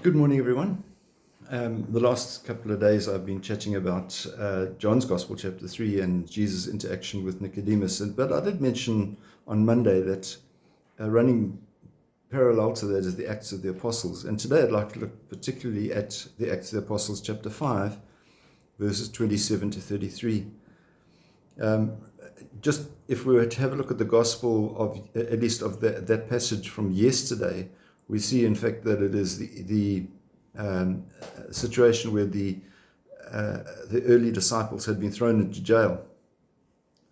Good morning, everyone. The last couple of days I've been chatting about John's Gospel, chapter 3, and Jesus' interaction with Nicodemus. But I did mention on Monday that running parallel to that is the Acts of the Apostles. And today I'd like to look particularly at the Acts of the Apostles, chapter 5, verses 27 to 33. Just if we were to have a look at the Gospel of, at least of that passage from yesterday, we see, in fact, that it is the situation where the early disciples had been thrown into jail,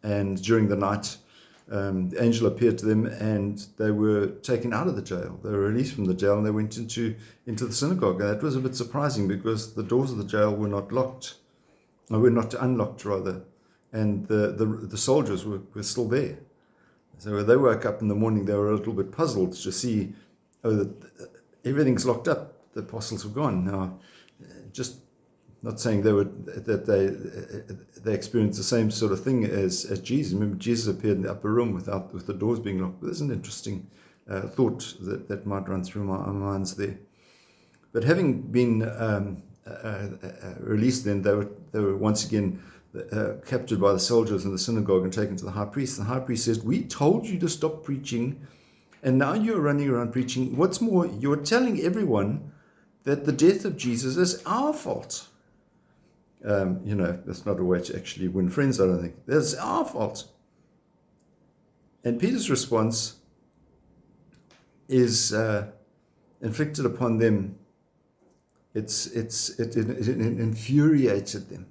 and during the night, the angel appeared to them, and they were taken out of the jail. They were released from the jail, and they went into the synagogue. And that was a bit surprising because the doors of the jail were not locked, or were not unlocked rather, and the soldiers were still there. So when they woke up in the morning, they were a little bit puzzled to see, that everything's locked up. The apostles were gone. Now, just not saying they experienced the same sort of thing as Jesus. Remember, Jesus appeared in the upper room with the doors being locked. But there's an interesting thought that might run through our minds there. But having been released, then they were once again captured by the soldiers in the synagogue and taken to the high priest. The high priest says, "We told you to stop preaching, and now you're running around preaching. What's more, you're telling everyone that the death of Jesus is our fault." That's not a way to actually win friends, I don't think. That's our fault. And Peter's response is inflicted upon them. It infuriated them.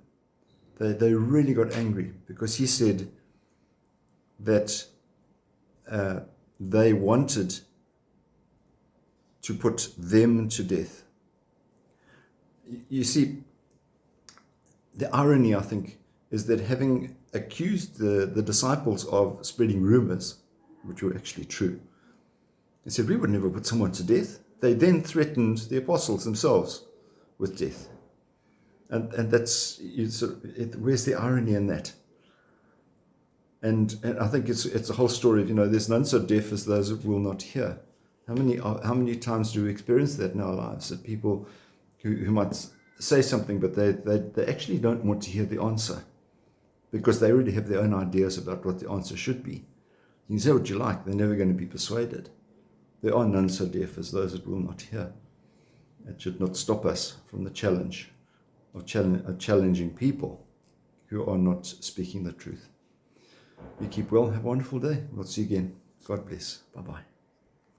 They really got angry because he said that they wanted to put them to death. You see, the irony, I think, is that having accused the disciples of spreading rumors, which were actually true, they said, "We would never put someone to death." They then threatened the apostles themselves with death. And that's, where's the irony in that? And I think it's a whole story of, there's none so deaf as those that will not hear. How many times do we experience that in our lives, that people who might say something, but they actually don't want to hear the answer because they already have their own ideas about what the answer should be. You can say what you like, they're never going to be persuaded. There are none so deaf as those that will not hear. It should not stop us from the challenge of challenging people who are not speaking the truth. You keep well. Have a wonderful day. We'll see you again. God bless. Bye-bye.